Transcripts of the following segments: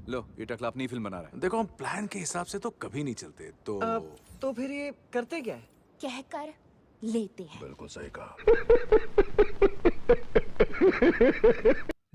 लो ये टकला अपनी फिल्म बना रहा है। देखो हम प्लान के हिसाब से तो कभी नहीं चलते, तो फिर ये करते क्या है? कहकर लेते हैं। बिल्कुल सही कहा।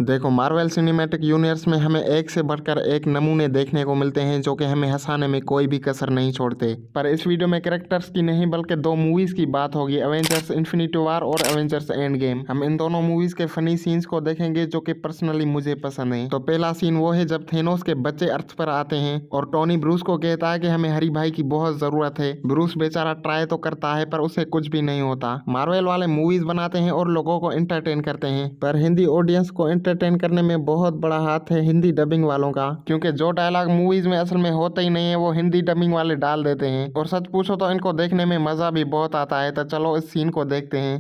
देखो, मार्वल सिनेमैटिक यूनिवर्स में हमें एक से बढ़कर एक नमूने देखने को मिलते हैं जो कि हमें हंसाने में कोई भी कसर नहीं छोड़ते। पर इस वीडियो में कैरेक्टर्स की नहीं बल्कि दो मूवीज की बात होगी, एवेंजर्स इन्फिनिटी वॉर और एवेंजर्स एंड गेम। हम इन दोनों मूवीज के फनी सीन्स को देखेंगे जो कि पर्सनली मुझे पसंद है। तो पहला सीन वो है जब थेनोस के बच्चे अर्थ पर आते हैं और टोनी ब्रूस को कहता है कि हमें हरी भाई की बहुत जरूरत है। ब्रूस बेचारा ट्राई तो करता है पर उसे कुछ भी नहीं होता। मार्वल वाले मूवीज बनाते हैं और लोगों को एंटरटेन करते हैं, पर हिंदी ऑडियंस को एंटरटेन करने में बहुत बड़ा हाथ है हिंदी डबिंग वालों का, क्योंकि जो डायलॉग मूवीज में असल में होता ही नहीं है वो हिंदी डबिंग वाले डाल देते हैं। और सच पूछो तो इनको देखने में मजा भी बहुत आता है। तो चलो इस सीन को देखते हैं।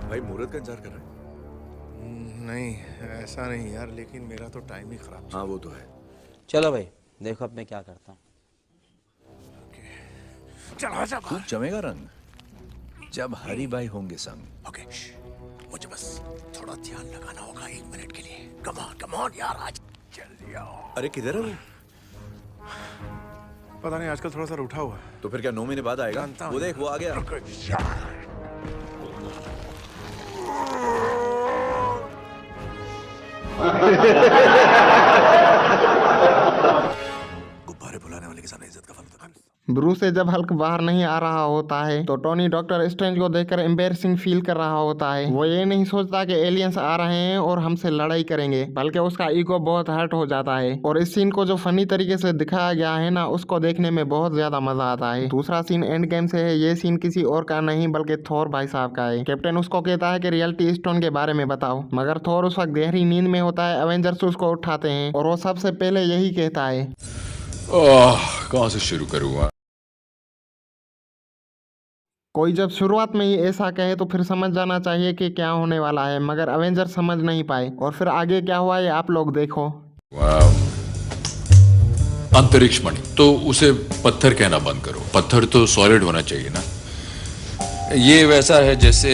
भाई मुहूर्त का इंतजार कर रहे हैं? नहीं ऐसा नहीं यार, लेकिन मेरा तो टाइम ही खराब हाँ वो तो है। चलो भाई देखो अब मैं क्या करता हूँ। चलो आजा खूब जमेगा रंग जब हरी भाई होंगे संग। ओके, मुझे बस थोड़ा ध्यान लगाना होगा 1 मिनट के लिए। कम ऑन यार, आज जल्दी आओ। अरे किधर है वो? पता नहीं, आजकल थोड़ा सा रूठा हुआ है। तो फिर क्या 9 महीने बाद आएगा? जानता हूँ। वो देख वो आ गया। गुब्बारे फुलाने वाले के सामने इज्जत का फल होता है। ब्रूस से जब हल्क बाहर नहीं आ रहा होता है तो टोनी डॉक्टर स्ट्रेंज को देखकर एम्बेरसिंग फील कर रहा होता है। वो ये नहीं सोचता कि एलियंस आ रहे हैं और हमसे लड़ाई करेंगे, बल्कि उसका ईगो बहुत हर्ट हो जाता है। और इस सीन को जो फनी तरीके से दिखाया गया है ना, उसको देखने में बहुत ज्यादा मजा आता है। दूसरा सीन एंड गेम से है। ये सीन किसी और का नहीं बल्कि थोर भाई साहब का है। कैप्टन उसको कहता है कि रियलिटी स्टोन के बारे में बताओ, मगर थोर उस वक्त गहरी नींद में होता है। एवेंजर्स उसको उठाते हैं और वो सबसे पहले यही कहता है, कहाँ से शुरू करूँगा? कोई जब शुरुआत में ही ऐसा कहे तो फिर समझ जाना चाहिए कि क्या होने वाला है, मगर अवेंजर समझ नहीं पाए। और फिर आगे क्या हुआ ये आप लोग देखो। वाह, अंतरिक्ष मणि तो उसे पत्थर कहना बंद करो। पत्थर तो सॉलिड होना चाहिए ना। ये वैसा है जैसे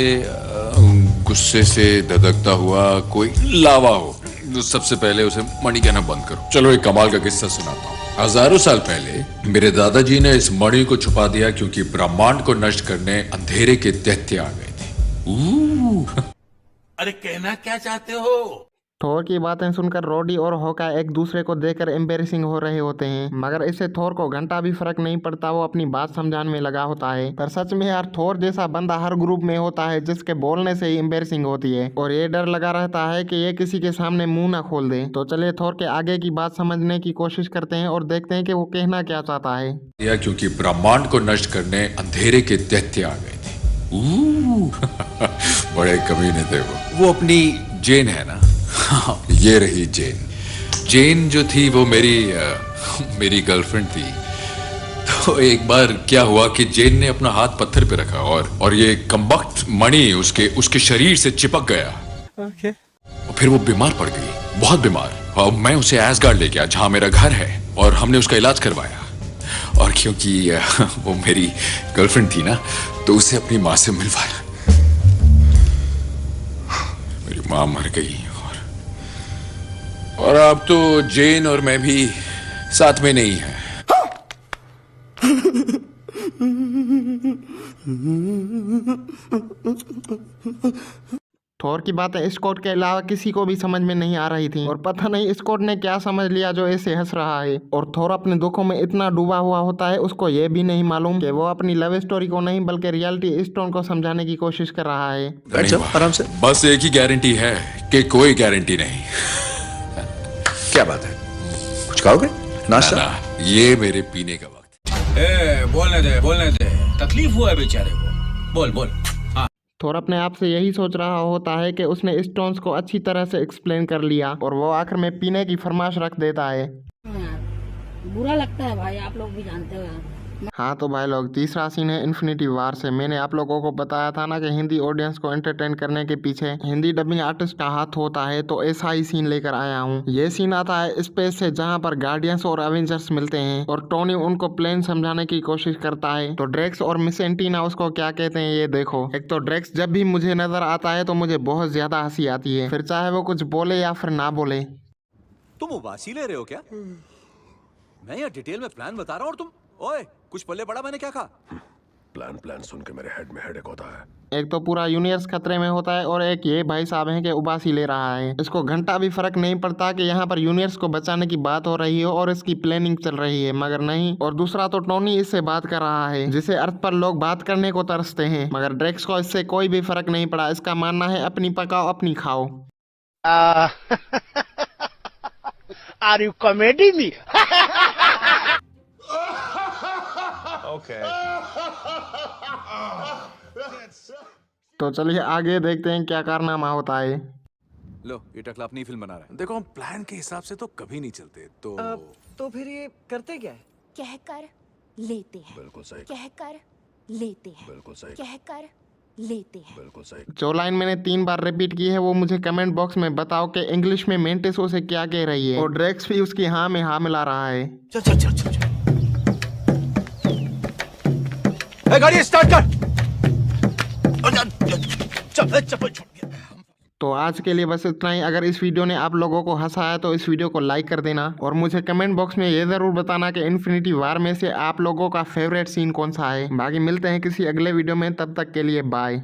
गुस्से से धधकता हुआ कोई लावा हो। तो सबसे पहले उसे मणि कहना बंद करो। चलो एक कमाल का किस्सा सुनाता हूँ। हजारों साल पहले मेरे दादाजी ने इस मणि को छुपा दिया क्योंकि ब्रह्मांड को नष्ट करने अंधेरे के दैत्य आ गए थे। अरे कहना क्या चाहते हो? थोर की बातें सुनकर रोडी और होका एक दूसरे को देखकर एम्बेरसिंग हो रहे होते हैं, मगर इससे थोर को घंटा भी फर्क नहीं पड़ता। वो अपनी बात समझाने में लगा होता है। पर सच में यार, थोर जैसा बंदा हर ग्रुप में होता है जिसके बोलने से ही एम्बेरसिंग होती है, और ये डर लगा रहता है कि ये किसी के सामने मुंह ना खोल दे। तो चलिए थोर के आगे की बात समझने की कोशिश करते हैं और देखते हैं कि वो कहना क्या चाहता है। या क्योंकि ब्रह्मांड को नष्ट करने अंधेरे के दैत्य आ गए थे। बड़े कमीने थे वो अपनी जेन है ना। ये रही जेन। जेन जो थी वो मेरी गर्लफ्रेंड थी। तो एक बार क्या हुआ कि जेन ने अपना हाथ पत्थर पे रखा और ये कमबख्त मणि उसके शरीर से चिपक गया। और फिर वो बीमार पड़ गई, बहुत बीमार। और मैं उसे एसगार्ड ले गया जहां मेरा घर है, और हमने उसका इलाज करवाया। और क्योंकि वो मेरी गर्लफ्रेंड थी ना, तो उसे अपनी माँ से मिलवाया। मेरी माँ मर गई और अब तो जेन और मैं भी साथ में नहीं हैं। थोर की बातें स्कॉट के अलावा किसी को भी समझ में नहीं आ रही थी, और पता नहीं स्कॉट ने क्या समझ लिया जो ऐसे हंस रहा है। और थोर अपने दुखों में इतना डूबा हुआ होता है, उसको ये भी नहीं मालूम कि वो अपनी लव स्टोरी को नहीं बल्कि रियलिटी स्टोन को समझाने की कोशिश कर रहा है। आराम से। बस एक ही गारंटी है कि कोई गारंटी नहीं। क्या बात है? कुछ खाओगे? नाश्ता? ना, ये मेरे पीने का वक्त। बोलने दे। तकलीफ हुआ है बेचारे को। बोल। थोर अपने आप से यही सोच रहा होता है कि उसने स्टोन्स को अच्छी तरह से एक्सप्लेन कर लिया, और वो आखिर में पीने की फरमाइश रख देता है। बुरा लगता है भाई, आप लोग भी जानते हो। हाँ तो भाई लोग, तीसरा सीन है इन्फिनिटी वार से। मैंने आप लोगों को बताया था ना कि हिंदी ऑडियंस को एंटरटेन करने के पीछे हिंदी डबिंग आर्टिस्ट का हाथ होता है, तो ऐसा ही सीन लेकर आया हूँ। ये सीन आता है स्पेस से, जहाँ पर गार्डियंस और एवेंजर्स मिलते हैं और टोनी उनको प्लेन समझाने की कोशिश करता है। तो ड्रेक्स और मिस एंटीना उसको क्या कहते हैं ये देखो। एक तो ड्रेक्स जब भी मुझे नजर आता है तो मुझे बहुत ज्यादा हंसी आती है, फिर चाहे वो कुछ बोले या फिर ना बोले। तुम उबासी ले रहे हो क्या? मैं यहाँ डिटेल में प्लान बता रहा हूँ और तुम ओए कुछ पल्ले पड़ा मैंने क्या कहा? प्लान सुन के मेरे हेड में हेडेक होता है। एक तो पूरा यूनिवर्स खतरे में होता है और एक ये भाई साहब हैं कि उबासी ले रहा है। इसको घंटा भी फर्क नहीं पड़ता कि यहाँ पर यूनिवर्स को बचाने की बात हो रही हो और इसकी प्लानिंग चल रही है, मगर नहीं। और दूसरा तो टोनी इससे बात कर रहा है जिसे अर्थ पर लोग बात करने को तरसते हैं, मगर ड्रेक्स को इससे कोई भी फर्क नहीं पड़ा। इसका मानना है अपनी पकाओ अपनी खाओ। Are you comedy me? तो चलिए आगे देखते हैं क्या कारनामा होता है। लो ये टकला अपनी फिल्म बना रहा है। देखो हम प्लान के हिसाब से तो कभी नहीं चलते, तो फिर ये करते क्या है? कहकर लेते हैं, बिल्कुल सही, कहकर लेते हैं, बिल्कुल सही, कहकर लेते हैं, बिल्कुल सही। जो लाइन मैंने 3 बार रिपीट की है वो मुझे कमेंट बॉक्स में बताओ कि इंग्लिश में मेंटिस उसे क्या कह रही है। और ड्रेक्स भी उसकी हाँ में हाँ मिला रहा है। चल चल चल चल, चल। गाड़ी स्टार्ट कर। चप्पल छूट गया। तो आज के लिए बस इतना ही। अगर इस वीडियो ने आप लोगों को हंसाया तो इस वीडियो को लाइक कर देना और मुझे कमेंट बॉक्स में ये ज़रूर बताना कि इन्फिनिटी वार में से आप लोगों का फेवरेट सीन कौन सा है। बाकी मिलते हैं किसी अगले वीडियो में, तब तक के लिए बाय।